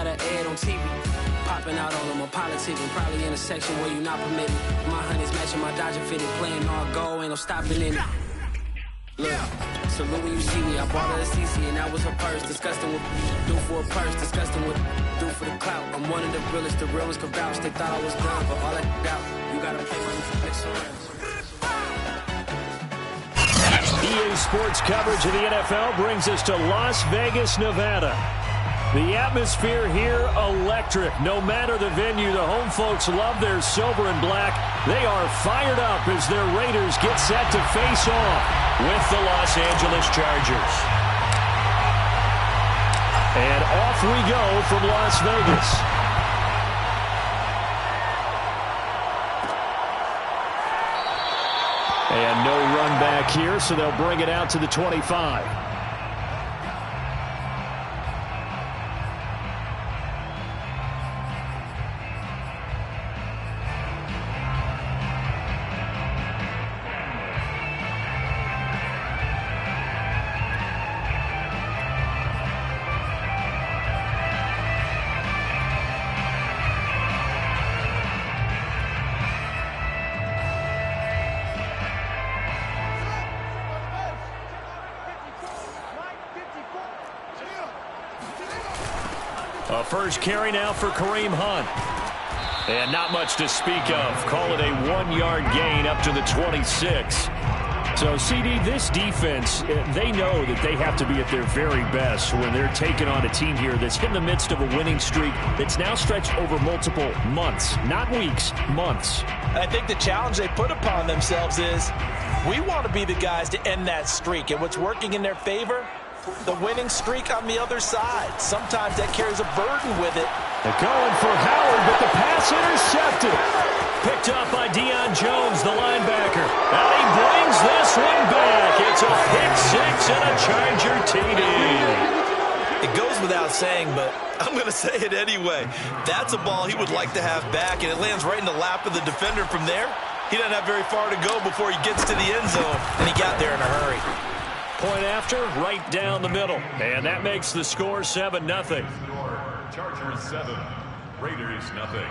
got an ad on TV. Popping out on them, I'm politicking. Probably in a section where you not permitted. My honey's matching my Dodger fitted. Playing all goal, ain't no stopping in it. Look, salute when you see me. I bought her a CC and that was her purse. Disgusting with do for a purse. Disgusting with do for the clout. I'm one of the realest. The realest could vouch. They thought I was done, but all I doubt. You gotta pay my next surrounds. EA Sports coverage of the NFL brings us to Las Vegas, Nevada. The atmosphere here, electric. No matter the venue, the home folks love their silver and black. They are fired up as their Raiders get set to face off with the Los Angeles Chargers. And off we go from Las Vegas. And no run back here, so they'll bring it out to the 25. A first carry now for Kareem Hunt. And not much to speak of. Call it a 1-yard gain up to the 26. So, CD, this defense, they know that they have to be at their very best when they're taking on a team here that's in the midst of a winning streak that's now stretched over multiple months. Not weeks, months. I think the challenge they put upon themselves is we want to be the guys to end that streak. And what's working in their favor? The winning streak on the other side. Sometimes that carries a burden with it. They're going for Howard, but the pass intercepted. Picked up by Deion Jones, the linebacker. And he brings this one back. It's a pick six and a Charger TD. It goes without saying, but I'm going to say it anyway. That's a ball he would like to have back, and it lands right in the lap of the defender from there. He doesn't have very far to go before he gets to the end zone, and he got there in a hurry. Point after, right down the middle. And that makes the score 7-0. Chargers 7, Raiders 0.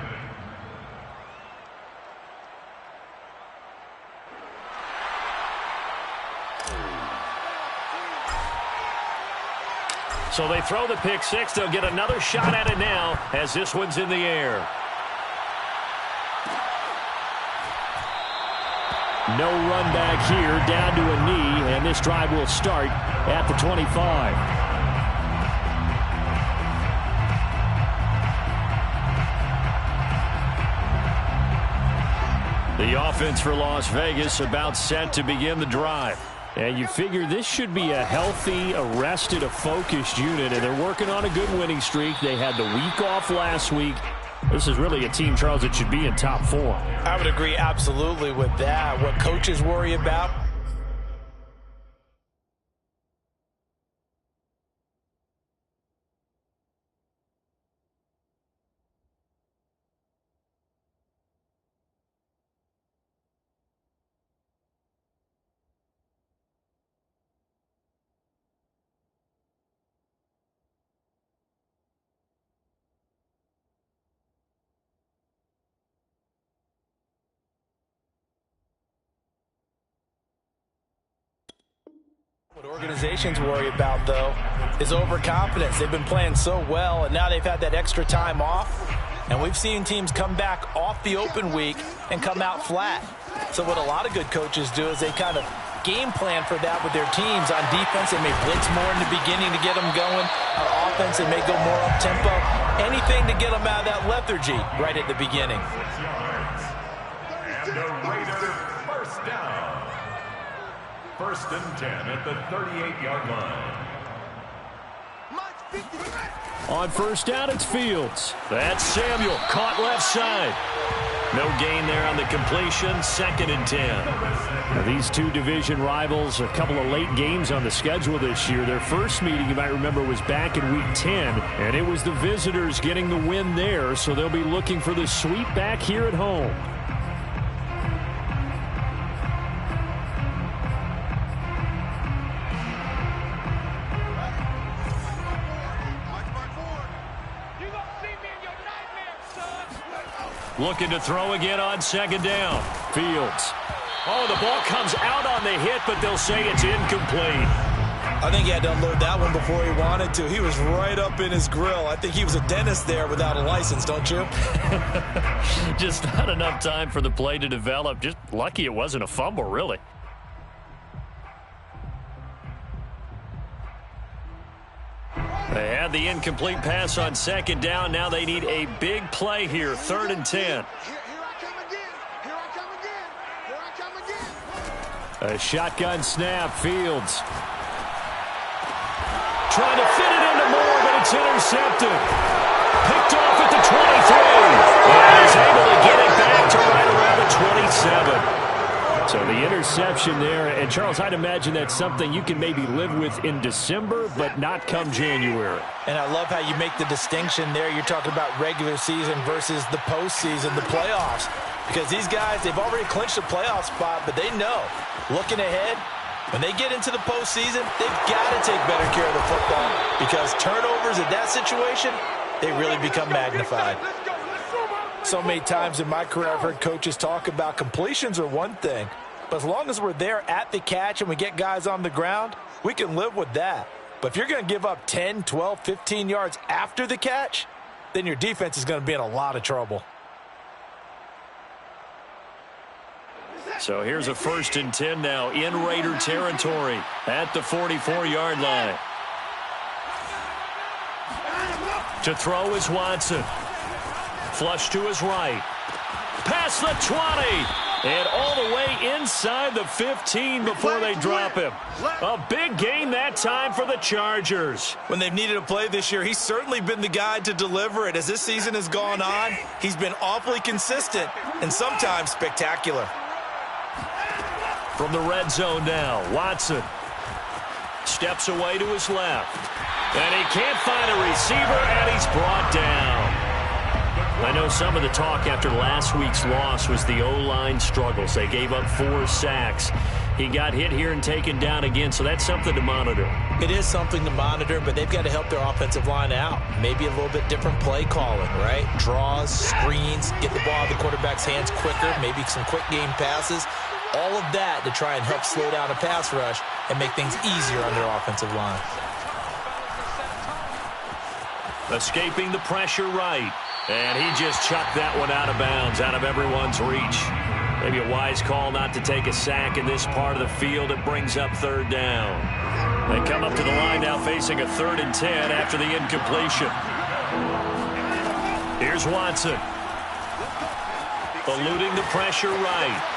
So they throw the pick six. They'll get another shot at it now as this one's in the air. No run back here, down to a knee, and this drive will start at the 25. The offense for Las Vegas about set to begin the drive. And you figure this should be a healthy, a rested, a focused unit, and they're working on a good winning streak. They had the week off last week. This is really a team, Charles, that should be in top 4. I would agree absolutely with that. What coaches worry about, what organizations worry about, though, is overconfidence. They've been playing so well, and now they've had that extra time off. And we've seen teams come back off the open week and come out flat. So what a lot of good coaches do is they kind of game plan for that with their teams. On defense, they may blitz more in the beginning to get them going. On offense, they may go more up-tempo. Anything to get them out of that lethargy right at the beginning. And the Raiders first down. First and 10 at the 38-yard line. On first down, it's Fields. That's Samuel, caught left side. No gain there on the completion, 2nd and 10. Now, these two division rivals, a couple of late games on the schedule this year. Their first meeting, you might remember, was back in Week 10, and it was the visitors getting the win there, so they'll be looking for the sweep back here at home. looking to throw again on second down. Fields. Oh, the ball comes out on the hit, but they'll say it's incomplete. I think he had to unload that one before he wanted to. He was right up in his grill. I think he was a dentist there without a license, don't you? Just not enough time for the play to develop. Just lucky it wasn't a fumble, really. They had the incomplete pass on second down. Now they need a big play here, 3rd and 10. A shotgun snap, Fields. Trying to fit it into Moore, but it's intercepted. Picked off at the 23. And he's able to get it back to right around the 27. So the interception there. And, Charles, I'd imagine that's something you can maybe live with in December, but not come January. And I love how you make the distinction there. You're talking about regular season versus the postseason, the playoffs. Because these guys, they've already clinched a playoff spot, but they know, looking ahead, when they get into the postseason, they've got to take better care of the football because turnovers in that situation, they really become magnified. So many times in my career, I've heard coaches talk about completions are one thing, but as long as we're there at the catch and we get guys on the ground, we can live with that. But if you're going to give up 10, 12, 15 yards after the catch, then your defense is going to be in a lot of trouble. So here's a 1st and 10 now in Raider territory at the 44-yard line. To throw is Watson. Flush to his right. Past the 20. And all the way inside the 15 before they drop him. A big game that time for the Chargers. When they've needed a play this year, he's certainly been the guy to deliver it. As this season has gone on, he's been awfully consistent and sometimes spectacular. From the red zone now, Watson steps away to his left. And he can't find a receiver, and he's brought down. I know some of the talk after last week's loss was the O-line struggles. They gave up 4 sacks. He got hit here and taken down again, so that's something to monitor. It is something to monitor, but they've got to help their offensive line out. Maybe a little bit different play calling, right? Draws, screens, get the ball out of the quarterback's hands quicker, maybe some quick game passes. All of that to try and help slow down a pass rush and make things easier on their offensive line. Escaping the pressure right. And he just chucked that one out of bounds, out of everyone's reach. Maybe a wise call not to take a sack in this part of the field. It brings up 3rd down. They come up to the line now facing a 3rd and 10 after the incompletion. Here's Watson. Eluding the pressure right.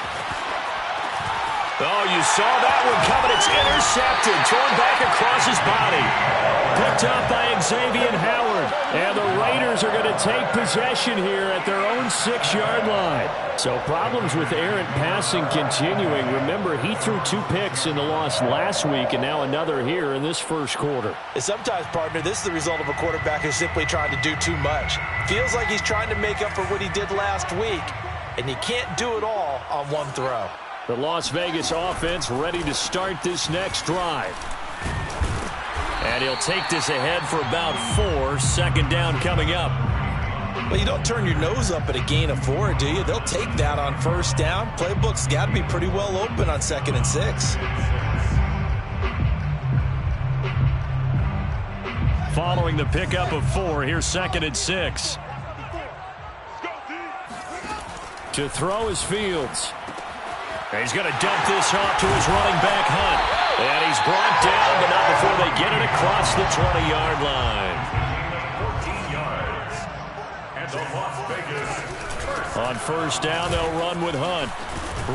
Oh, you saw that one coming. It's intercepted. Thrown back across his body. Picked up by Xavier Howard. And the Raiders are going to take possession here at their own 6-yard line. So problems with errant passing continuing. Remember, he threw 2 picks in the loss last week and now another here in this first quarter. And sometimes, partner, this is the result of a quarterback who's simply trying to do too much. Feels like he's trying to make up for what he did last week, and you can't do it all on one throw. The Las Vegas offense ready to start this next drive. And he'll take this ahead for about 4. 2nd down coming up. Well, you don't turn your nose up at a gain of 4, do you? They'll take that on 1st down. Playbook's got to be pretty well open on 2nd and 6. Following the pickup of 4, here's 2nd and 6. To throw is Fields. And he's going to dump this off to his running back, Hunt. And he's brought down, but not before they get it across the 20-yard line. 14 yards. And the Las Vegas. On 1st down, they'll run with Hunt.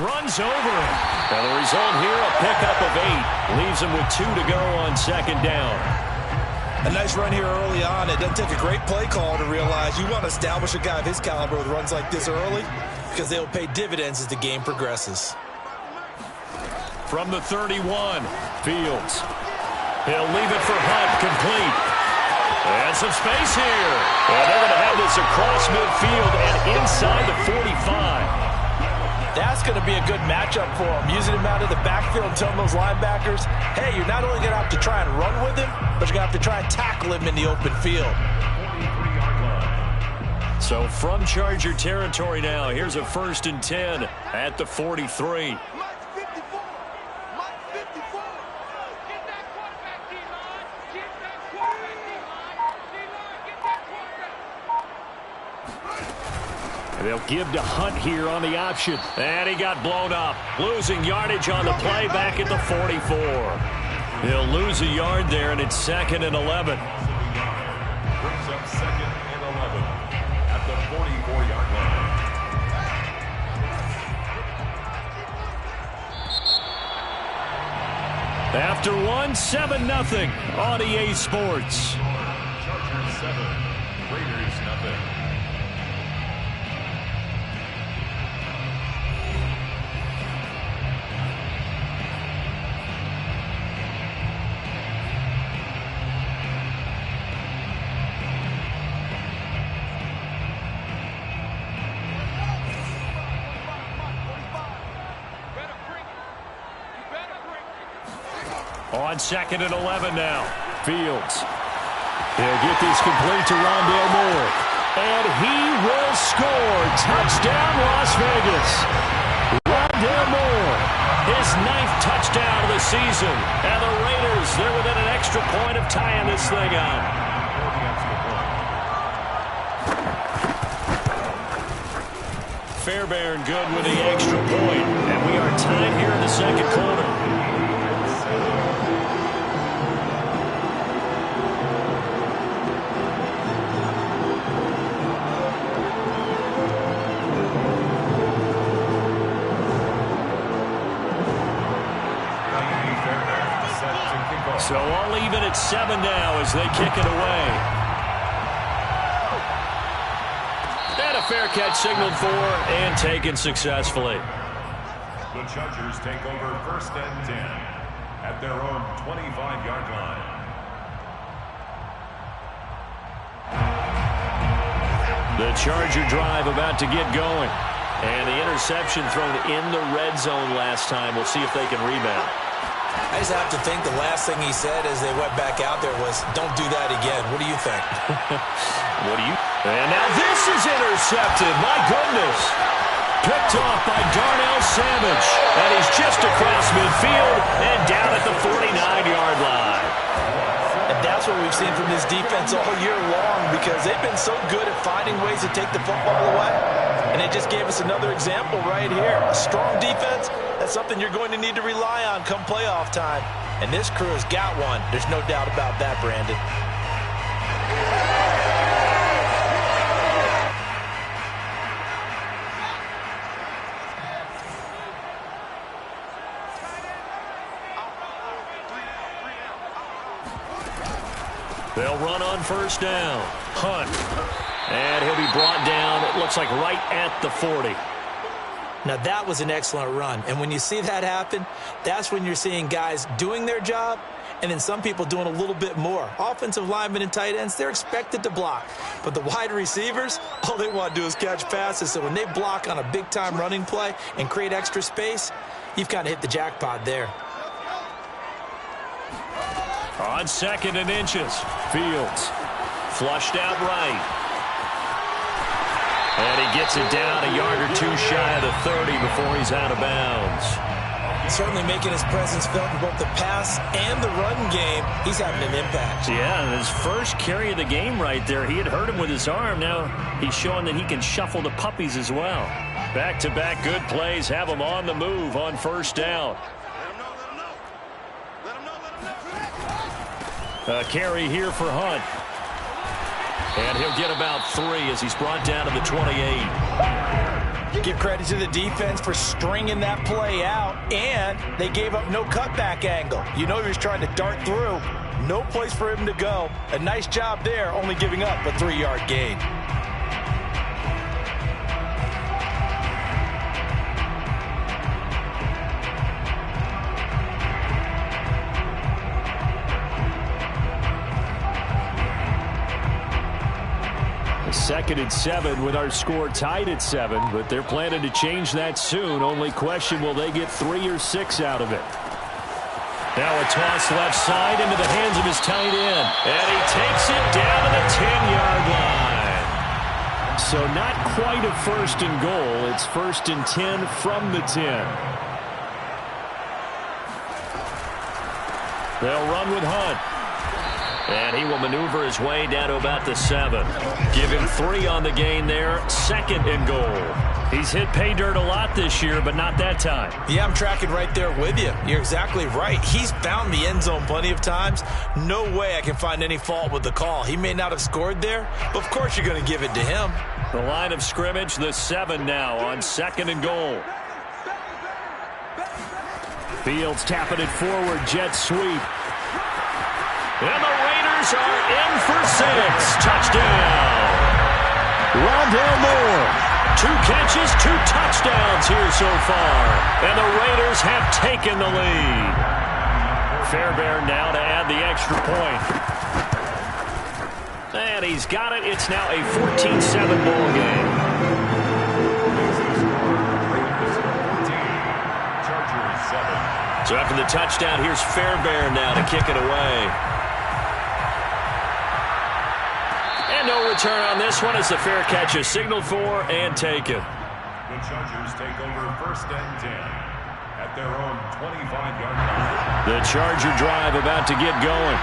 Runs over him. And the result here, a pickup of 8. Leaves him with 2 to go on 2nd down. A nice run here early on. It doesn't take a great play caller to realize you want to establish a guy of his caliber with runs like this early because they'll pay dividends as the game progresses. From the 31, Fields. He'll leave it for Hunt, complete. And some space here. And they're going to have this across midfield and inside the 45. That's going to be a good matchup for him, using him out of the backfield and telling those linebackers, hey, you're not only going to have to try and run with him, but you're going to have to try and tackle him in the open field. So So from Charger territory now, here's a 1st and 10 at the 43. They'll give to Hunt here on the option. And he got blown up. Losing yardage on the play back at the 44. He'll lose a yard there, and it's 2nd and 11. Brings up 2nd and 11 at the 44-yard line. After 7-0 on EA Sports. Chargers 7, Raiders nothing. On 2nd and 11 now. Fields. He'll get this complete to Rondale Moore. And he will score. Touchdown, Las Vegas. Rondale Moore, his 9th touchdown of the season. And the Raiders, they're within an extra point of tying this thing up. Fairbairn good with the extra point. And we are tied here in the 2nd quarter. So all even at 7 now as they kick it away. And a fair catch signaled for and taken successfully. The Chargers take over 1st and 10 at their own 25-yard line. The Charger drive about to get going. And the interception thrown in the red zone last time. We'll see if they can rebound. I just have to think the last thing he said as they went back out there was, don't do that again. What do you think? What do you? And now this is intercepted. My goodness. Picked off by Darnell Savage. And he's just across midfield and down at the 49-yard line. And that's what we've seen from this defense all year long, because they've been so good at finding ways to take the football away. And they just gave us another example right here. A strong defense, that's something you're going to need to rely on come playoff time. And this crew has got one. There's no doubt about that, Brandon. They'll run on 1st down. Hunt. And he'll be brought down, it looks like right at the 40. Now, that was an excellent run. And when you see that happen, that's when you're seeing guys doing their job and then some people doing a little bit more. Offensive linemen and tight ends, they're expected to block. But the wide receivers, all they want to do is catch passes. So when they block on a big-time running play and create extra space, you've kind of hit the jackpot there. On 2nd and inches, Fields flushed out right. And he gets it down a yard or two shy of the 30 before he's out of bounds. Certainly making his presence felt in both the pass and the run game. He's having an impact. Yeah, and his first carry of the game right there, he had hurt him with his arm. Now he's showing that he can shuffle the puppies as well. Back-to-back good plays have him on the move on 1st down. A carry here for Hunt. And he'll get about 3 as he's brought down to the 28. Give credit to the defense for stringing that play out, and they gave up no cutback angle. You know he was trying to dart through. No place for him to go. A nice job there, only giving up a 3-yard gain. Second and 7 with our score tied at 7, but they're planning to change that soon. Only question, will they get 3 or 6 out of it? Now a toss left side into the hands of his tight end. And he takes it down to the 10-yard line. So not quite a 1st and goal. It's 1st and 10 from the 10. They'll run with Hunt. And he will maneuver his way down to about the 7. Give him 3 on the gain there. 2nd and goal. He's hit pay dirt a lot this year, but not that time. Yeah, I'm tracking right there with you. You're exactly right. He's found the end zone plenty of times. No way I can find any fault with the call. He may not have scored there, but of course you're going to give it to him. The line of scrimmage, the 7 now on 2nd and goal. Fields tapping it forward, jet sweep. And the Raiders are in for 6. Touchdown. Rondale Moore. 2 catches, 2 touchdowns here so far. And the Raiders have taken the lead. Fairbairn now to add the extra point. And he's got it. It's now a 14-7 ball game. So after the touchdown, here's Fairbairn now to kick it away. And no return on this one as the fair catch is signaled for and taken. The Chargers take over 1st and 10 at their own 25-yard line. The Charger drive about to get going.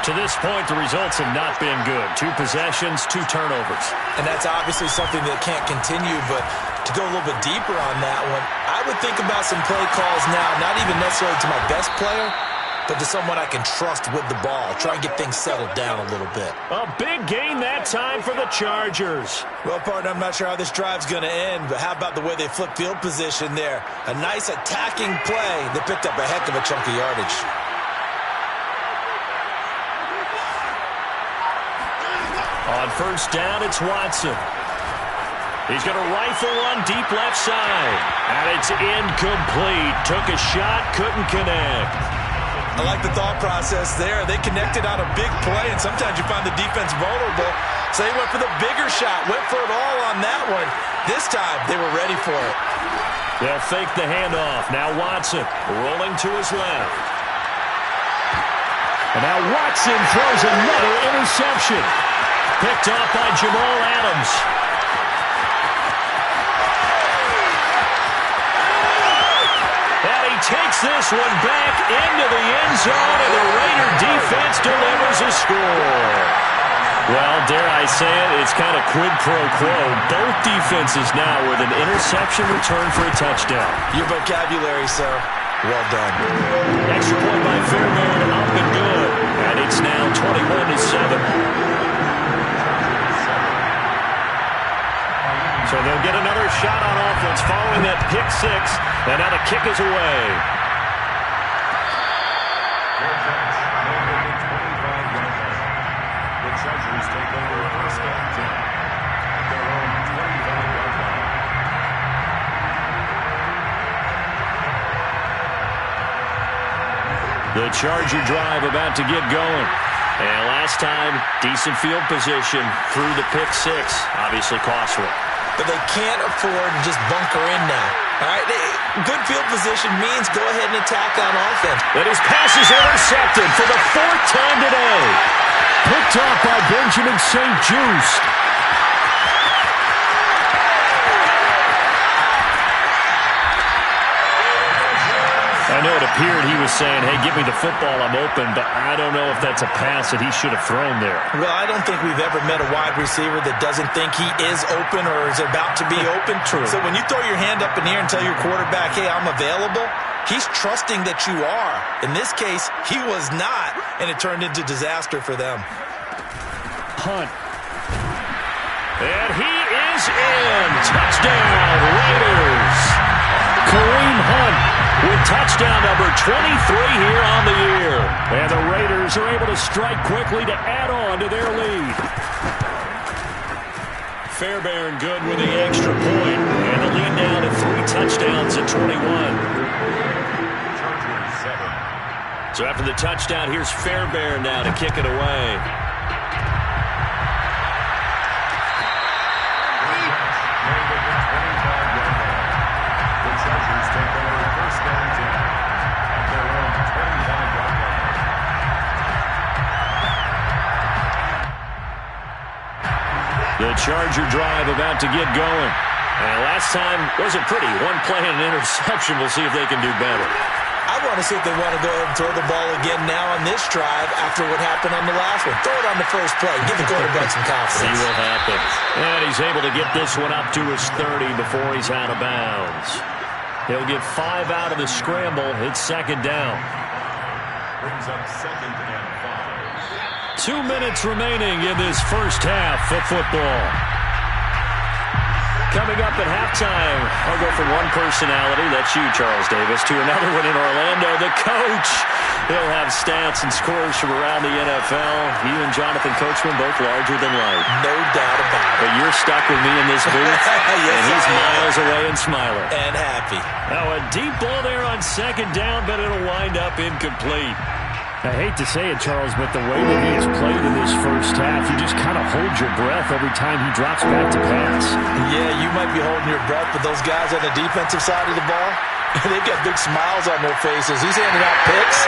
To this point, the results have not been good. 2 possessions, 2 turnovers. And that's obviously something that can't continue, but to go a little bit deeper on that one, I would think about some play calls now, not even necessarily to my best player, but to someone I can trust with the ball. Try and get things settled down a little bit. A big gain that time for the Chargers. Well, partner, I'm not sure how this drive's going to end, but how about the way they flip field position there? A nice attacking play that picked up a heck of a chunk of yardage. On 1st down, it's Watson. He's going to rifle one deep left side. And it's incomplete. Took a shot, couldn't connect. I like the thought process there. They connected on a big play, and sometimes you find the defense vulnerable. So they went for the bigger shot, went for it all on that one. This time, they were ready for it. They'll fake the handoff. Now Watson rolling to his left. And now Watson throws another interception. Picked off by Jamal Adams. And he takes this one back into the end zone, and the Raider defense delivers a score. Well, dare I say it, it's kind of quid pro quo. Both defenses now with an interception return for a touchdown. Your vocabulary, sir. Well done. Extra point by Fairbairn, up and good. And it's now 21-7. So they'll get another shot on offense following that pick 6. And now the kick is away. The Chargers take over 1st and 10 at their own 25-yard line. The Charger drive about to get going. And last time, decent field position through the pick 6. Obviously costly. But they can't afford to just bunker in now. All right, good field position means go ahead and attack on offense. And his pass is intercepted for the 4th time today. Picked off by Benjamin St. Juste. I know it appeared he was saying, hey, give me the football, I'm open, but I don't know if that's a pass that he should have thrown there. Well, I don't think we've ever met a wide receiver that doesn't think he is open or is about to be open. True. So when you throw your hand up in the air and tell your quarterback, hey, I'm available, he's trusting that you are. In this case, he was not, and it turned into disaster for them. Hunt. And he is in. Touchdown, Raiders. Kareem Hunt with touchdown number 23 here on the year. And the Raiders are able to strike quickly to add on to their lead. Fairbairn good with the extra point. And the lead now to 3 touchdowns at 21. Chargers 7. So after the touchdown, here's Fairbairn now to kick it away. The Chargers Charger drive about to get going. And last time wasn't pretty. One play and an interception. We'll see if they can do better. I want to see if they want to go ahead and throw the ball again now on this drive after what happened on the last one. Throw it on the first play. Give the quarterback some confidence. See what happens. And he's able to get this one up to his 30 before he's out of bounds. He'll get 5 out of the scramble. It's second down. Brings up 2nd and 5. 2 minutes remaining in this first half of football. Coming up at halftime, I'll go from one personality, that's you, Charles Davis, to another one in Orlando, the coach. He'll have stats and scores from around the NFL. You and Jonathan Coachman both larger than life. No doubt about it. But you're stuck with me in this booth, yes, and he's miles away and smiling. And happy. Now a deep ball there on second down, but it'll wind up incomplete. I hate to say it, Charles, but the way that he has played in this first half, you just kind of hold your breath every time he drops back to pass. Yeah, you might be holding your breath, but those guys on the defensive side of the ball, they've got big smiles on their faces. He's handing out picks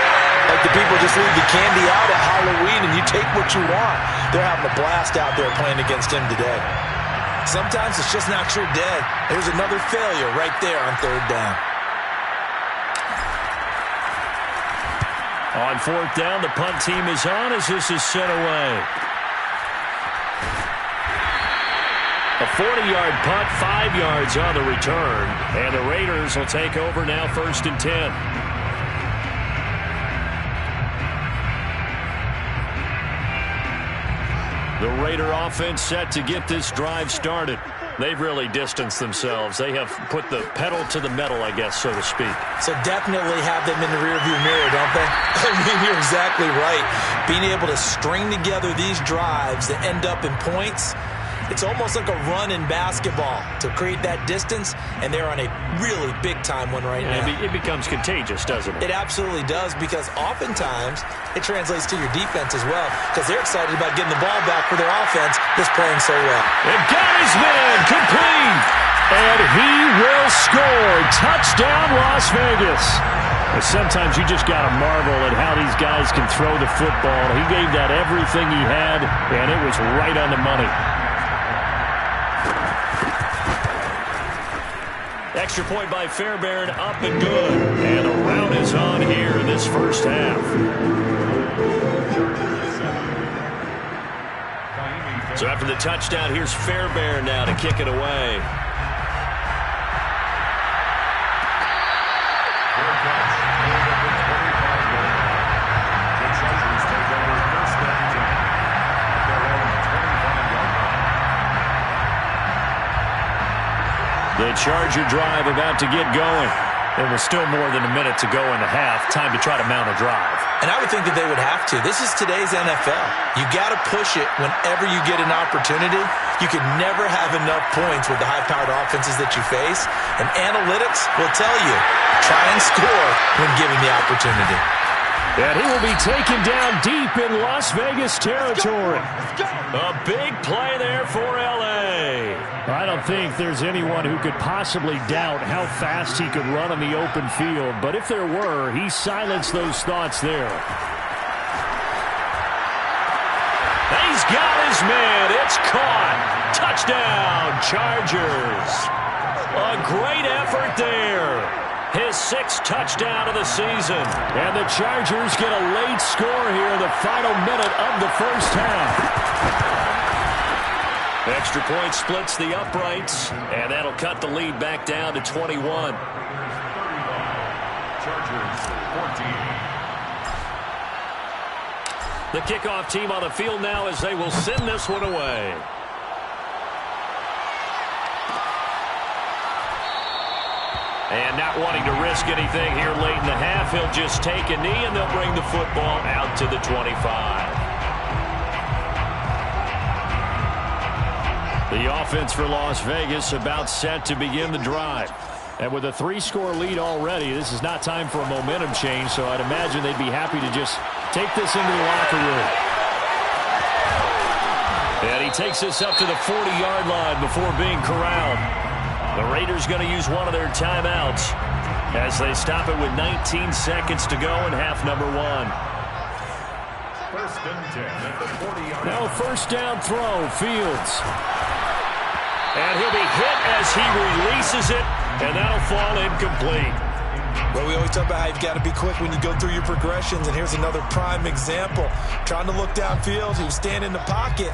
like the people just leave the candy out at Halloween and you take what you want. They're having a blast out there playing against him today. Sometimes it's just not your day. There's another failure right there on third down. On fourth down, the punt team is on as this is sent away. A 40-yard punt, 5 yards on the return. And the Raiders will take over now 1st and 10. The Raider offense set to get this drive started. They've really distanced themselves. They have put the pedal to the metal, I guess, so to speak. So definitely have them in the rearview mirror, don't they? I mean, you're exactly right. Being able to string together these drives that end up in points, it's almost like a run in basketball to create that distance, and they're on a really big-time one right now. It becomes contagious, doesn't it? It absolutely does, because oftentimes it translates to your defense as well, because they're excited about getting the ball back for their offense that's playing so well. And got his man complete, and he will score. Touchdown, Las Vegas. Sometimes you just got to marvel at how these guys can throw the football. He gave that everything he had, and it was right on the money. Extra point by Fairbairn, up and good. And the round is on here in this first half. So after the touchdown, here's Fairbairn now to kick it away. The Charger drive about to get going. There was still more than a minute to go in the half. Time to try to mount a drive. And I would think that they would have to. This is today's NFL. You got to push it whenever you get an opportunity. You can never have enough points with the high-powered offenses that you face. And analytics will tell you, try and score when given the opportunity. And he will be taken down deep in Las Vegas territory. A big play there for L.A. I don't think there's anyone who could possibly doubt how fast he could run on the open field. But if there were, he silenced those thoughts there. He's got his man. It's caught. Touchdown, Chargers. A great effort there. His 6th touchdown of the season. And the Chargers get a late score here in the final minute of the first half. Extra point splits the uprights, and that'll cut the lead back down to 21. Chargers 14. The kickoff team on the field now as they will send this one away. And not wanting to risk anything here late in the half, he'll just take a knee, and they'll bring the football out to the 25. The offense for Las Vegas about set to begin the drive. And with a 3-score lead already, this is not time for a momentum change, so I'd imagine they'd be happy to just take this into the locker room. And he takes this up to the 40-yard line before being corralled. The Raiders going to use one of their timeouts as they stop it with 19 seconds to go in half number 1. 1st and 10 at the 40-yard line. Now first down throw, Fields. And he'll be hit as he releases it, and that'll fall incomplete. Well, we always talk about how you've got to be quick when you go through your progressions, and here's another prime example. Trying to look downfield, he was standing in the pocket,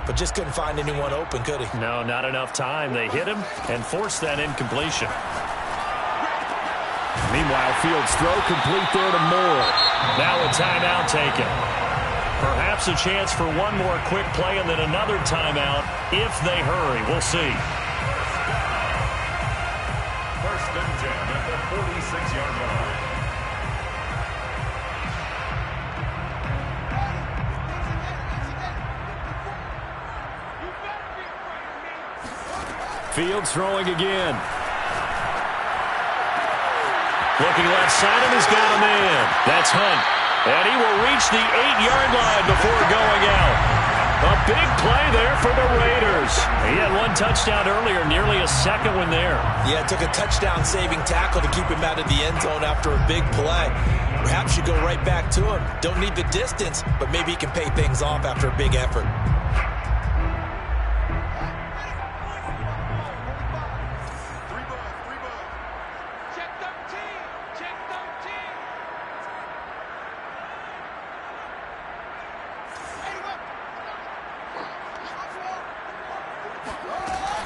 but just couldn't find anyone open, could he? No, not enough time. They hit him and forced that incompletion. Meanwhile, Fields' throw complete there to Moore. Now a timeout taken. Perhaps a chance for one more quick play and then another timeout if they hurry. We'll see. First and 10 at the 46-yard line. Fields throwing again. Looking left side, and he's got him in. That's Hunt. And he will reach the 8-yard line before going out. A big play there for the Raiders. He had one touchdown earlier, nearly a second one there. Yeah, it took a touchdown-saving tackle to keep him out of the end zone after a big play. Perhaps you go right back to him. Don't need the distance, but maybe he can pay things off after a big effort.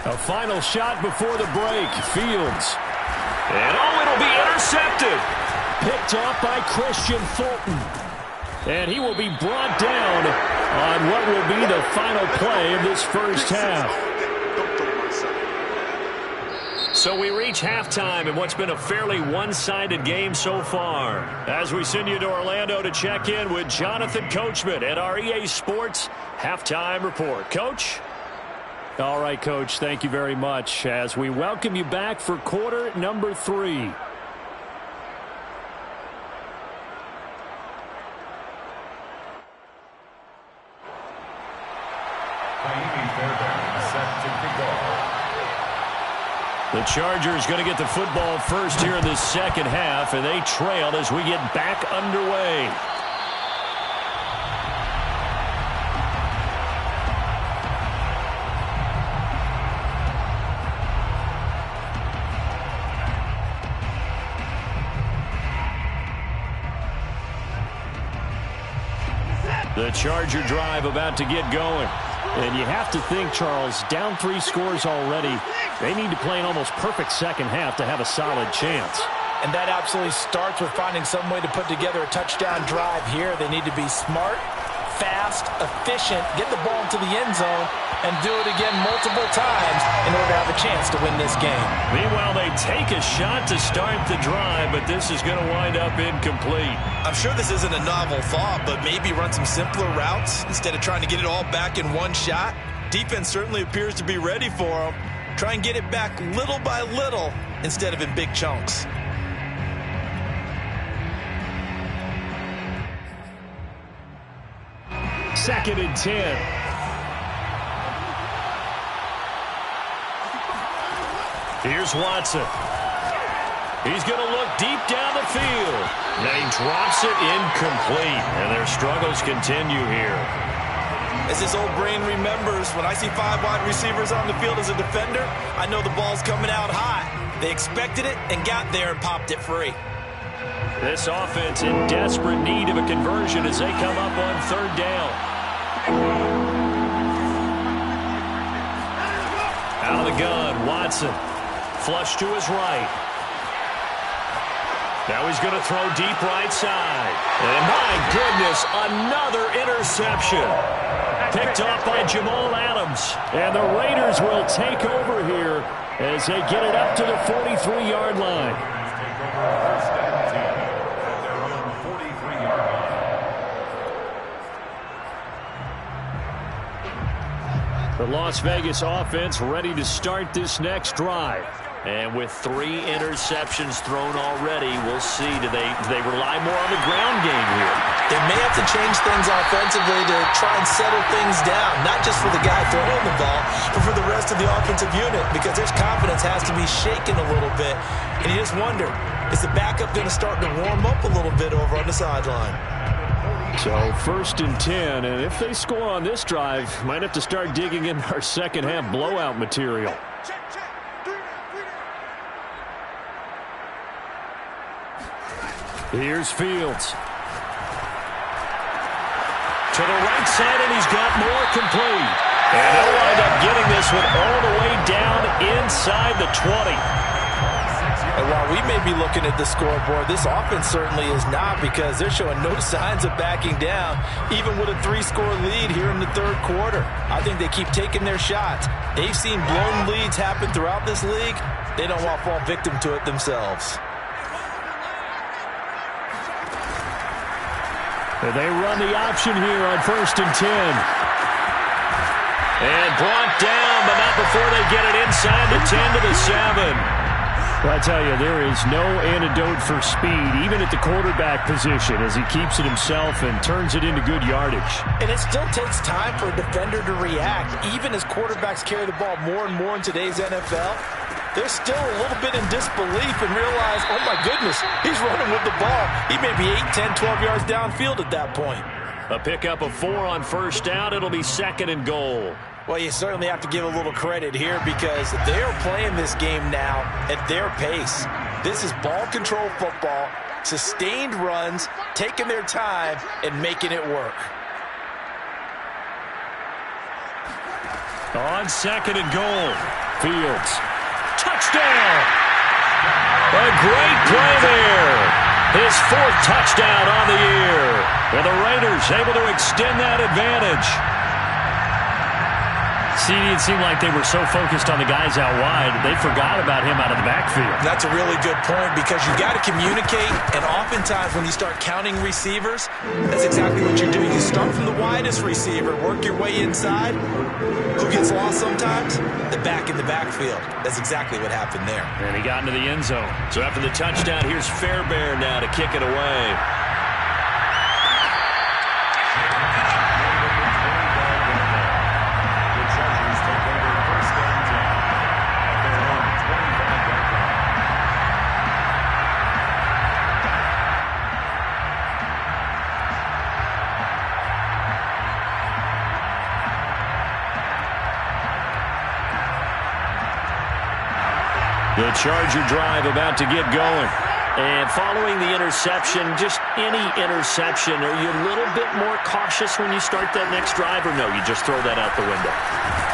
A final shot before the break. Fields. And it'll be intercepted. Picked off by Christian Fulton. And he will be brought down on what will be the final play of this first half. So we reach halftime in what's been a fairly one-sided game so far. As we send you to Orlando to check in with Jonathan Coachman at our EA Sports Halftime Report. Coach? All right, Coach, thank you very much as we welcome you back for quarter number 3. The Chargers going to get the football first here in the second half, and they trail as we get back underway. The Charger drive about to get going. And you have to think, Charles, down 3 scores already. They need to play an almost perfect second half to have a solid chance. And that absolutely starts with finding some way to put together a touchdown drive here. They need to be smart, fast, efficient, get the ball into the end zone, and do it again multiple times in order to have a chance to win this game. Meanwhile, they take a shot to start the drive, but this is going to wind up incomplete. I'm sure this isn't a novel thought, but maybe run some simpler routes instead of trying to get it all back in one shot. Defense certainly appears to be ready for them. Try and get it back little by little instead of in big chunks. Second and 10. Here's Watson. He's going to look deep down the field. And he drops it incomplete. And their struggles continue here. As this old brain remembers, when I see 5 wide receivers on the field as a defender, I know the ball's coming out high. They expected it and got there and popped it free. This offense in desperate need of a conversion as they come up on third down. Out of the gun, Watson. Flush to his right. Now he's going to throw deep right side. And my goodness, another interception. Picked off by Jamal Adams. And the Raiders will take over here as they get it up to the 43-yard line. The Las Vegas offense ready to start this next drive. And with 3 interceptions thrown already, we'll see. Do they rely more on the ground game here? They may have to change things offensively to try and settle things down, not just for the guy throwing the ball, but for the rest of the offensive unit, because their confidence has to be shaken a little bit. And you just wonder, is the backup going to start to warm up a little bit over on the sideline? So 1st and 10, and if they score on this drive, might have to start digging in our second half blowout material. Here's Fields. To the right side, and he's got more complete. And he'll wind up getting this one all the way down inside the 20. And while we may be looking at the scoreboard, this offense certainly is not, because they're showing no signs of backing down, even with a 3-score lead here in the third quarter. I think they keep taking their shots. They've seen blown leads happen throughout this league. They don't want to fall victim to it themselves. They run the option here on 1st and 10. And brought down, but not before they get it inside the 10 to the 7. Well, I tell you, there is no antidote for speed, even at the quarterback position, as he keeps it himself and turns it into good yardage. And it still takes time for a defender to react. Even as quarterbacks carry the ball more and more in today's NFL, they're still a little bit in disbelief and realize, oh my goodness, he's running with the ball. He may be 8, 10, 12 yards downfield at that point. A pickup of 4 on 1st down. It'll be 2nd and goal. Well, you certainly have to give a little credit here, because they're playing this game now at their pace. This is ball control football, sustained runs, taking their time, and making it work. On 2nd and goal, Fields. Touchdown! A great play there. His 4th touchdown on the year. And the Raiders able to extend that advantage. See, it seemed like they were so focused on the guys out wide, they forgot about him out of the backfield. That's a really good point, because you got to communicate, and oftentimes when you start counting receivers, that's exactly what you're doing. You start from the widest receiver, work your way inside. Who gets lost sometimes? The back in the backfield. That's exactly what happened there. And he got into the end zone. So after the touchdown, here's Fairbairn now to kick it away. The Charger drive about to get going. And following the interception, just any interception, are you a little bit more cautious when you start that next drive, or no, you just throw that out the window?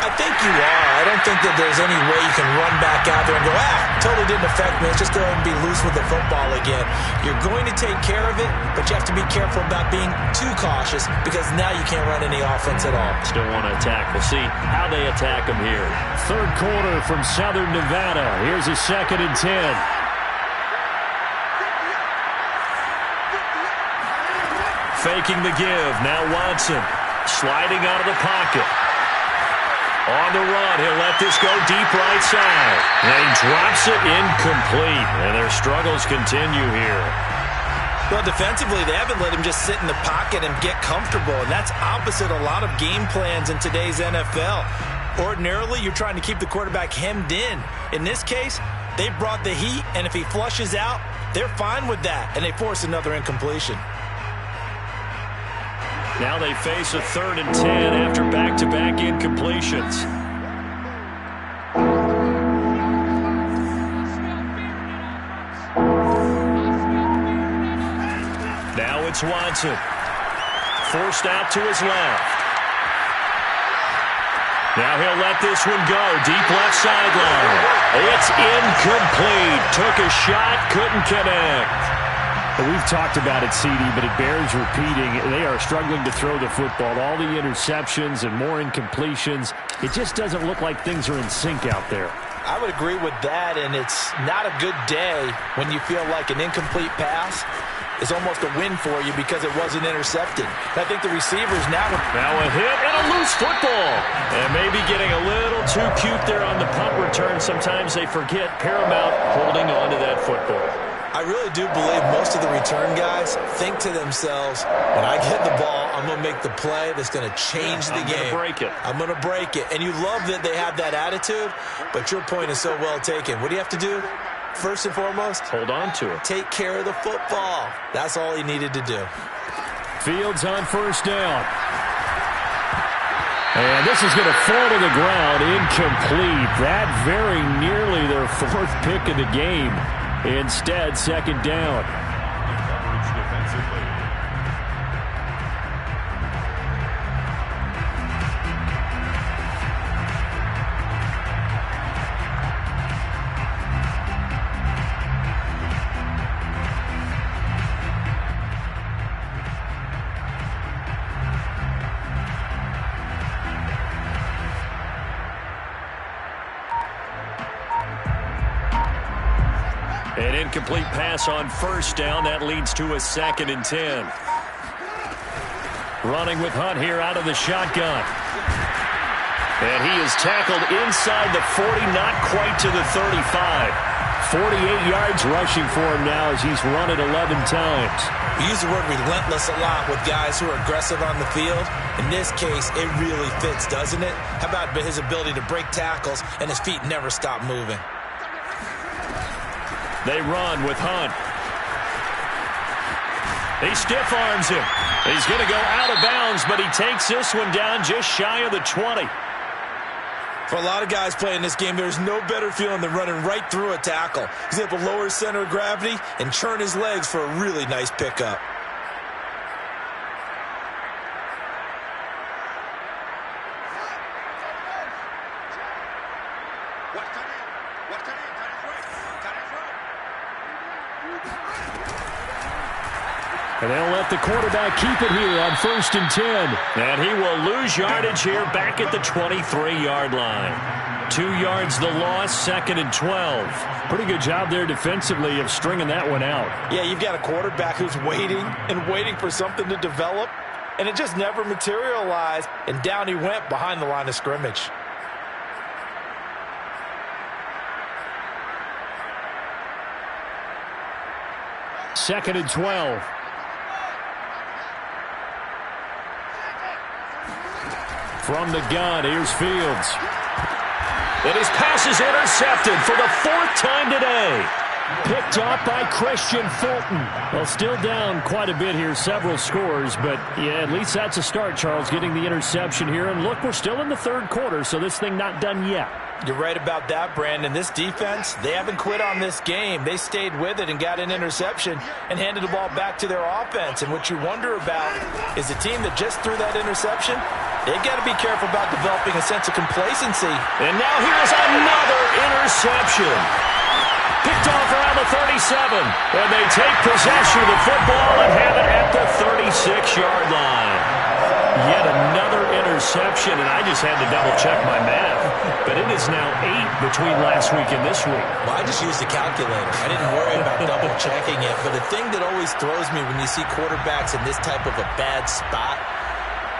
I think you are. I don't think that there's any way you can run back out there and go, totally didn't affect me. Let's just go ahead and be loose with the football again. You're going to take care of it, but you have to be careful about being too cautious, because now you can't run any offense at all. Still want to attack. We'll see how they attack them here. Third quarter from Southern Nevada. Here's a 2nd and 10. Faking the give. Now Watson sliding out of the pocket. On the run, he'll let this go deep right side. And he drops it incomplete. And their struggles continue here. Well, defensively, they haven't let him just sit in the pocket and get comfortable. And that's opposite a lot of game plans in today's NFL. Ordinarily, you're trying to keep the quarterback hemmed in. In this case, they brought the heat, and if he flushes out, they're fine with that. And they force another incompletion. Now they face a 3rd and 10 after back-to-back incompletions. Now it's Watson. Forced out to his left. Now he'll let this one go. Deep left sideline. It's incomplete. Took a shot, couldn't connect. We've talked about it, CD, but it bears repeating. They are struggling to throw the football. All the interceptions and more incompletions. It just doesn't look like things are in sync out there. I would agree with that, and it's not a good day when you feel like an incomplete pass is almost a win for you because it wasn't intercepted. I think the receivers now a hit and a loose football. And maybe getting a little too cute there on the punt return. Sometimes they forget paramount holding on to that football. I really do believe most of the return guys think to themselves, when I get the ball, I'm going to make the play that's going to change the game. I'm going to break it. And you love that they have that attitude, but your point is so well taken. What do you have to do? First and foremost, hold on to it. Take care of the football. That's all he needed to do. Fields on first down. And this is going to fall to the ground, incomplete. That very nearly their fourth pick of the game. Instead, second down. Coverage defensively. An incomplete pass on first down. That leads to a 2nd and 10. Running with Hunt here out of the shotgun. And he is tackled inside the 40, not quite to the 35. 48 yards rushing for him now as he's run it 11 times. We use the word relentless a lot with guys who are aggressive on the field. In this case, it really fits, doesn't it? How about his ability to break tackles and his feet never stop moving? They run with Hunt. He stiff arms him. He's going to go out of bounds, but he takes this one down just shy of the 20. For a lot of guys playing this game, there's no better feeling than running right through a tackle. He's able to lower his center of gravity and churn his legs for a really nice pickup. And they'll let the quarterback keep it here on 1st and 10. And he will lose yardage here back at the 23-yard line. 2 yards the loss, 2nd and 12. Pretty good job there defensively of stringing that one out. Yeah, you've got a quarterback who's waiting and waiting for something to develop, and it just never materialized, and down he went behind the line of scrimmage. Second and 12. From the gun, here's Fields. And his pass is intercepted for the 4th time today. Picked off by Christian Fulton. Well, still down quite a bit here, several scores, but yeah, at least that's a start, Charles, getting the interception here. And look, we're still in the 3rd quarter, so this thing not done yet. You're right about that, Brandon. This defense, they haven't quit on this game. They stayed with it and got an interception and handed the ball back to their offense. And what you wonder about is the team that just threw that interception, they've got to be careful about developing a sense of complacency. And now here's another interception. Picked off around the 37. And they take possession of the football and have it at the 36-yard line. Yet another interception, and I just had to double-check my math. But it is now 8 between last week and this week. Well, I just used a calculator. I didn't worry about double-checking it. But the thing that always throws me when you see quarterbacks in this type of a bad spot,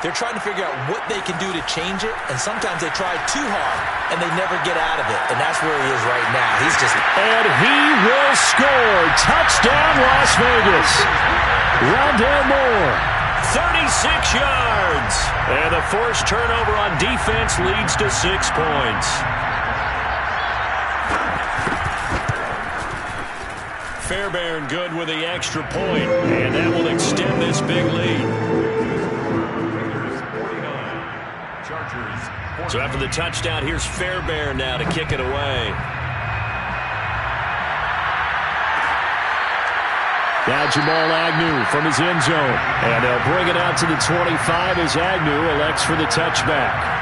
they're trying to figure out what they can do to change it, and sometimes they try too hard, and they never get out of it. And that's where he is right now. He's just... And he will score. Touchdown, Las Vegas. Rondale Moore. 36 yards. And the forced turnover on defense leads to 6 points. Fairbairn good with the extra point, and that will extend this big lead. So after the touchdown, here's Fairbairn now to kick it away. Now Jamal Agnew from his end zone. And they'll bring it out to the 25 as Agnew elects for the touchback.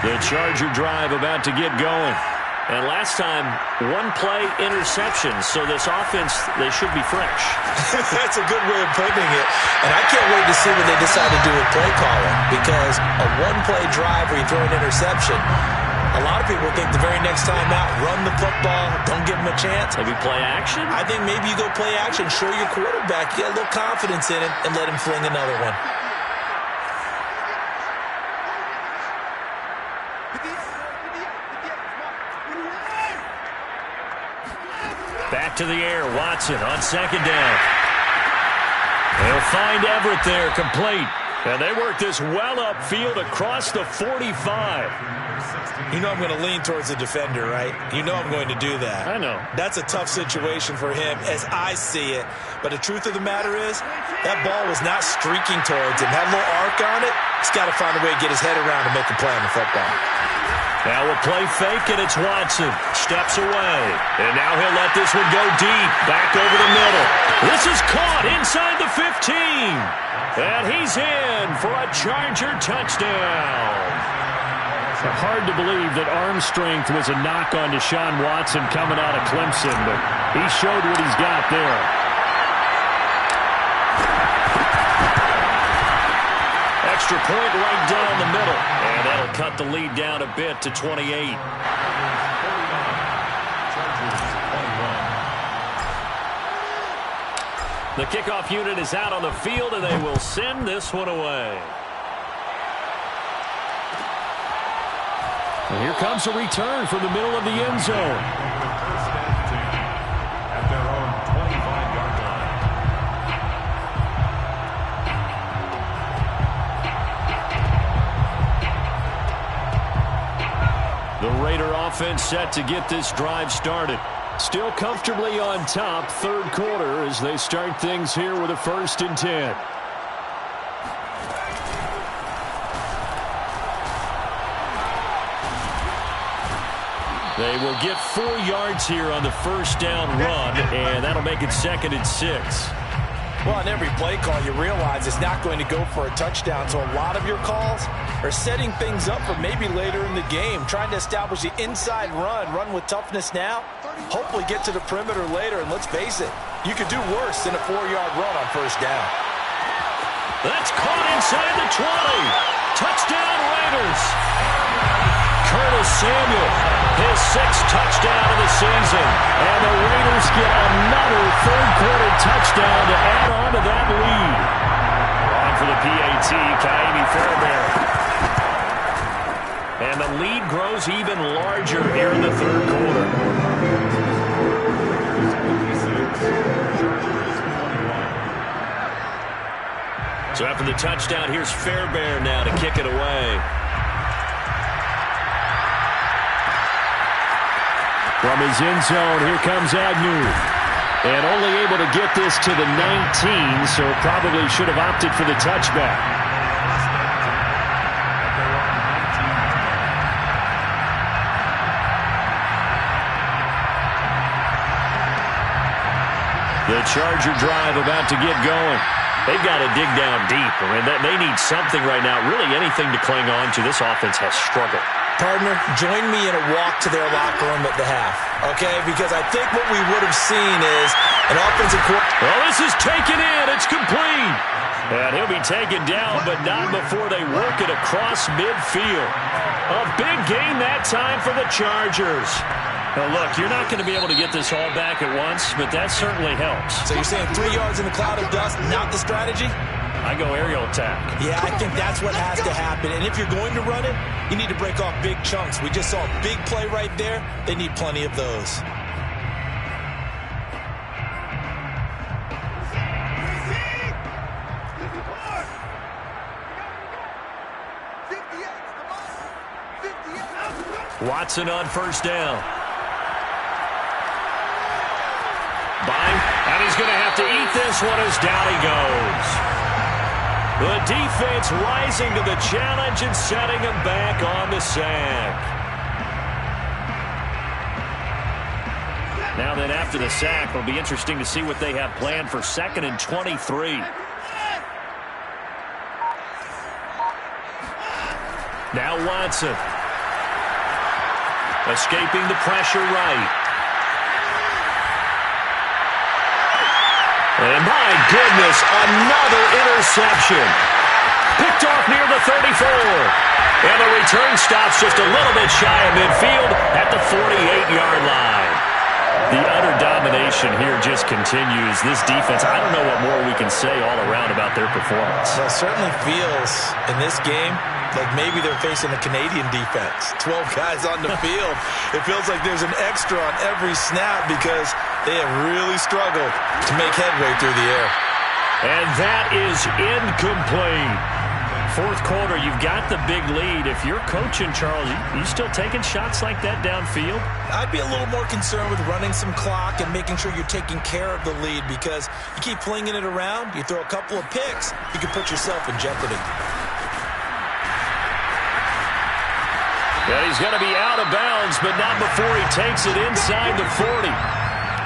The Charger drive about to get going. And last time, 1-play interception. So this offense, they should be fresh. That's a good way of putting it. And I can't wait to see what they decide to do with play calling. Because a 1-play drive where you throw an interception, a lot of people think the very next time out, run the football, don't give them a chance. Maybe play action? I think maybe you go play action, show your quarterback, get a little confidence in it, and let him fling another one. to the air. Watson on second down. They'll find Everett there, complete. And they work this well upfield across the 45. You know I'm going to lean towards the defender, right? You know I'm going to do that. I know. That's a tough situation for him as I see it. But the truth of the matter is, that ball was not streaking towards him. Had a little arc on it. He's got to find a way to get his head around and make a play on the football. Now we'll play fake, and it's Watson. Steps away. And now he'll let this one go deep. Back over the middle. This is caught inside the 15. And he's in for a Charger touchdown. Hard to believe that arm strength was a knock on Deshaun Watson coming out of Clemson, but he showed what he's got there. Extra point right down the middle. And that'll cut the lead down a bit to 28. The kickoff unit is out on the field, and they will send this one away. And here comes a return from the middle of the end zone. At their own 25-yard line. The Raider offense set to get this drive started. Still comfortably on top, third quarter, as they start things here with a 1st and 10. They will get 4 yards here on the first down run, and that'll make it 2nd and 6. Well, on every play call, you realize it's not going to go for a touchdown, so a lot of your calls are setting things up for maybe later in the game, trying to establish the inside run with toughness now, hopefully get to the perimeter later, and let's face it, you could do worse than a 4-yard run on first down. That's caught inside the 20. Touchdown, Raiders. Curtis Samuel, his 6th touchdown of the season. And the Raiders get another third-quarter touchdown to add on to that lead. On for the PAT, Ka'imi Fairbairn. And the lead grows even larger here in the third quarter. So after the touchdown, here's Fairbairn now to kick it away. From his end zone, here comes Agnew. And only able to get this to the 19, so probably should have opted for the touchback. The Charger drive about to get going. They've got to dig down deep. I mean, they need something right now, really anything to cling on to. This offense has struggled. Partner, join me in a walk to their locker room at the half, okay? Because I think what we would have seen is an offensive coordinator. Well, this is taken in. It's complete. And he'll be taken down, but not before they work it across midfield. A big gain that time for the Chargers. Now, look, you're not going to be able to get this all back at once, but that certainly helps. So you're saying 3 yards in a cloud of dust, not the strategy? I go aerial attack. Yeah, I think that's what has to happen. And if you're going to run it, you need to break off big chunks. We just saw a big play right there. They need plenty of those. Watson on first down. And he's going to have to eat this one as down he goes. The defense rising to the challenge and setting him back on the sack. Now then, after the sack, it'll be interesting to see what they have planned for 2nd and 23. Now Watson. Escaping the pressure right. And my goodness, another interception. Picked off near the 34. And the return stops just a little bit shy of midfield at the 48-yard line. The utter domination here just continues. This defense, I don't know what more we can say all around about their performance. Well, it certainly feels in this game like maybe they're facing a Canadian defense. 12 guys on the field. It feels like there's an extra on every snap because They have really struggled to make headway through the air. And that is incomplete. Fourth quarter, you've got the big lead. If you're coaching, Charles, you still taking shots like that downfield? I'd be a little more concerned with running some clock and making sure you're taking care of the lead, because you keep flinging it around, you throw a couple of picks, you can put yourself in jeopardy. Yeah, he's going to be out of bounds, but not before he takes it inside the 40.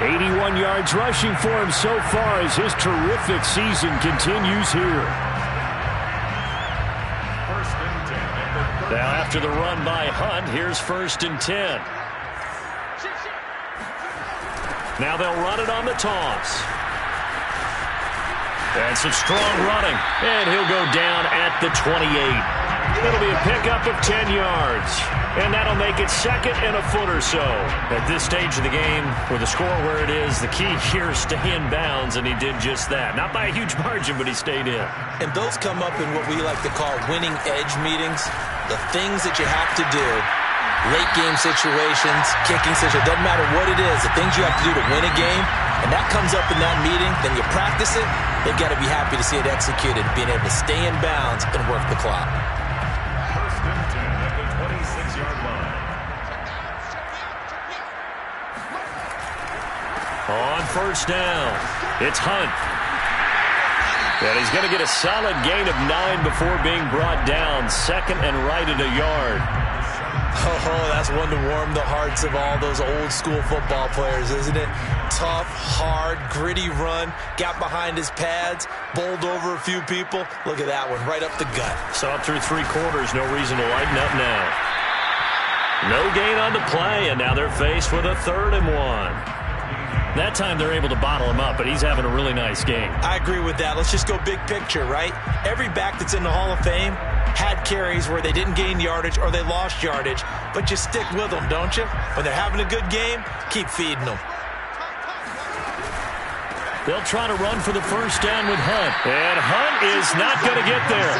81 yards rushing for him so far as his terrific season continues here. Now after the run by Hunt, here's 1st and 10. Now they'll run it on the toss. And some strong running. And he'll go down at the 28. It'll be a pickup of 10 yards. And that'll make it 2nd and a foot or so. At this stage of the game, with the score where it is, the key here is stay in bounds, and he did just that. Not by a huge margin, but he stayed in. And those come up in what we like to call winning edge meetings. The things that you have to do, late game situations, kicking situations, doesn't matter what it is, the things you have to do to win a game, and that comes up in that meeting, then you practice it, they've got to be happy to see it executed, being able to stay in bounds and work the clock. 1st and 10 at the 26-yard line. On 1st down, it's Hunt. And he's going to get a solid gain of 9 before being brought down. 2nd and right at a yard. Oh, that's one to warm the hearts of all those old school football players, isn't it? Tough, hard, gritty run. Got behind his pads, bowled over a few people. Look at that one, right up the gut. Saw it through 3 quarters. No reason to lighten up now. No gain on the play, and now they're faced with a 3rd and 1. That time they're able to bottle him up, but he's having a really nice game. I agree with that. Let's just go big picture, right? Every back that's in the Hall of Fame had carries where they didn't gain yardage or they lost yardage, but you stick with them, don't you? When they're having a good game, keep feeding them. They'll try to run for the 1st down with Hunt. And Hunt is not going to get there.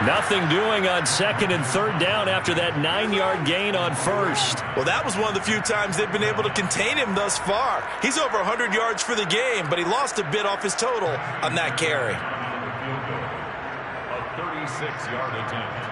Nothing doing on 2nd and 3rd down after that 9-yard gain on 1st. Well, that was one of the few times they've been able to contain him thus far. He's over 100 yards for the game, but he lost a bit off his total on that carry. A 36-yard attempt.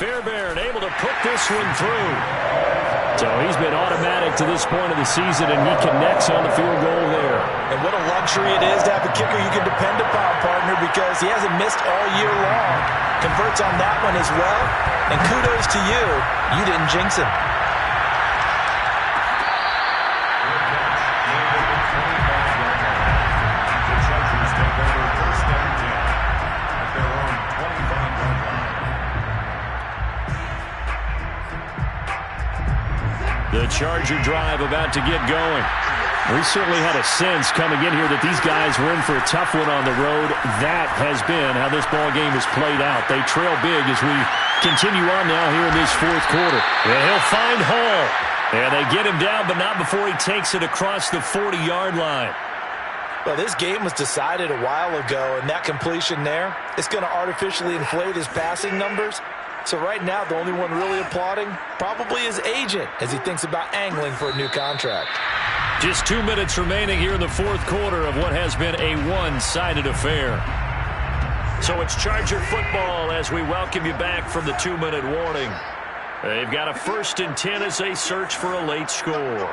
Fairbairn able to put this one through. So he's been automatic to this point of the season, and he connects on the field goal there. And what a luxury it is to have a kicker you can depend upon, partner, because he hasn't missed all year long. Converts on that one as well. And kudos to you. You didn't jinx him. The Charger drive about to get going. We certainly had a sense coming in here that these guys were in for a tough one on the road. That has been how this ball game has played out. They trail big as we continue on now here in this 4th quarter. And he'll find Hall. And they get him down, but not before he takes it across the 40-yard line. Well, this game was decided a while ago, and that completion there, it's going to artificially inflate his passing numbers. So right now, the only one really applauding probably his agent as he thinks about angling for a new contract. Just 2 minutes remaining here in the 4th quarter of what has been a one-sided affair. So it's Charger football as we welcome you back from the 2-minute warning. They've got a 1st and 10 as they search for a late score.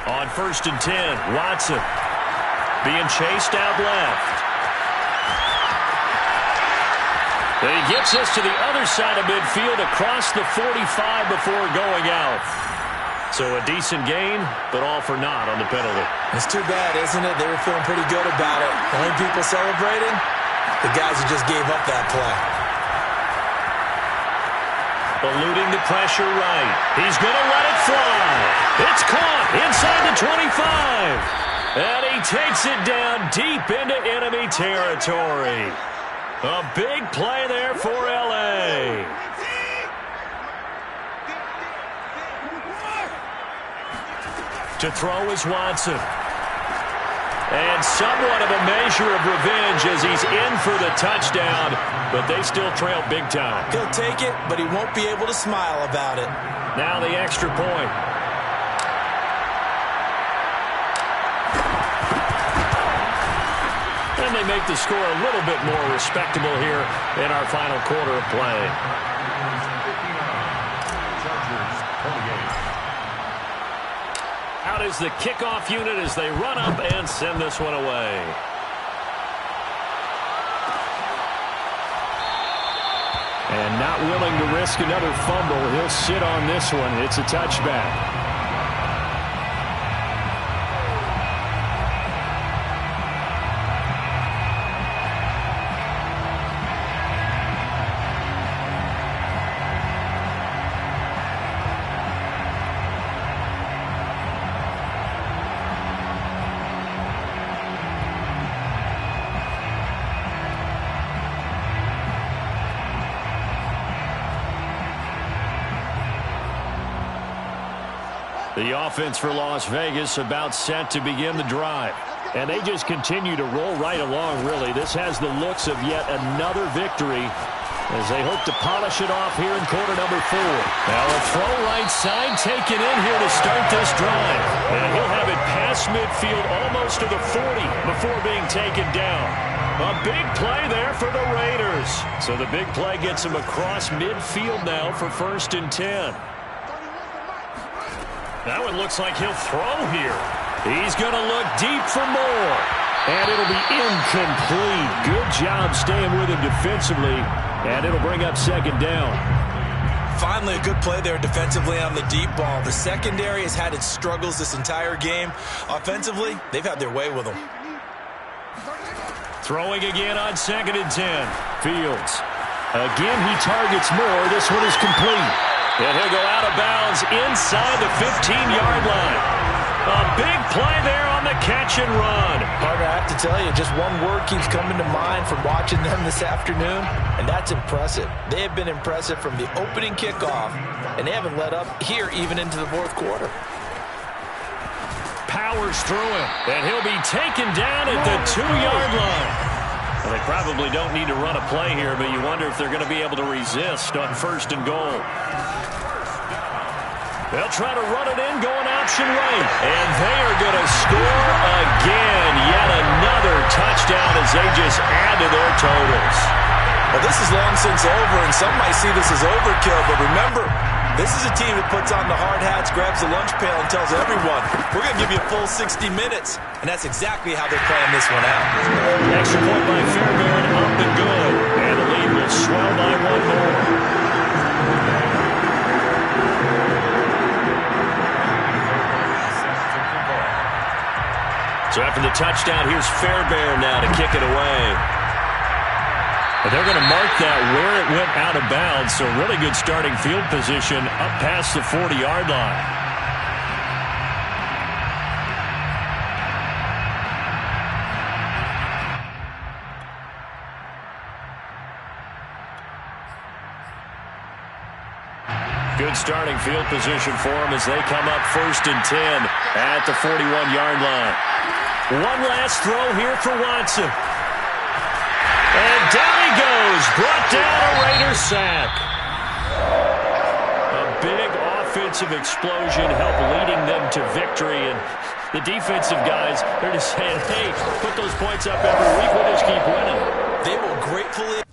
On 1st and 10, Watson being chased out left. And he gets us to the other side of midfield across the 45 before going out. So a decent gain, but all for naught on the penalty. It's too bad, isn't it? They were feeling pretty good about it. The only people celebrating, the guys who just gave up that play. Eluding the pressure right. He's going to let it fly. It's caught inside the 25. And he takes it down deep into enemy territory. A big play there for L.A. To throw is Watson. And somewhat of a measure of revenge as he's in for the touchdown, but they still trail big time. He'll take it, but he won't be able to smile about it. Now the extra point. And they make the score a little bit more respectable here in our final quarter of play. Out is the kickoff unit as they run up and send this one away. And not willing to risk another fumble, he'll sit on this one. It's a touchback. The offense for Las Vegas about set to begin the drive. And they just continue to roll right along, really. This has the looks of yet another victory as they hope to polish it off here in quarter number 4. Now a throw right side taken in here to start this drive. And he'll have it past midfield almost to the 40 before being taken down. A big play there for the Raiders. So the big play gets him across midfield now for 1st and 10. That one looks like he'll throw here. He's going to look deep for more. And it'll be incomplete. Good job staying with him defensively. And it'll bring up 2nd down. Finally a good play there defensively on the deep ball. The secondary has had its struggles this entire game. Offensively, they've had their way with them. Throwing again on 2nd and 10. Fields. Again, he targets more. This one is complete. And he'll go out of bounds inside the 15-yard line. A big play there on the catch and run. Parker, I have to tell you, just one word keeps coming to mind from watching them this afternoon, and that's impressive. They have been impressive from the opening kickoff, and they haven't let up here even into the 4th quarter. Powers through him, and he'll be taken down at the 2-yard line. Well, they probably don't need to run a play here, but you wonder if they're going to be able to resist on 1st and goal. They'll try to run it in, going option right. And they are going to score again. Yet another touchdown as they just add to their totals. Well, this is long since over, and some might see this as overkill. But remember, this is a team that puts on the hard hats, grabs the lunch pail, and tells everyone, we're going to give you a full 60 minutes. And that's exactly how they're playing this one out. Extra point by Fairbairn, up and good. And the lead will swell by 1 more. So after the touchdown, here's Fairbairn now to kick it away. But they're going to mark that where it went out of bounds, so really good starting field position up past the 40-yard line. Good starting field position for them as they come up 1st and 10 at the 41-yard line. One last throw here for Watson. And down he goes. Brought down a Raider sack. A big offensive explosion helped leading them to victory. And the defensive guys, they're just saying, hey, put those points up every week. We'll just keep winning. They will gratefully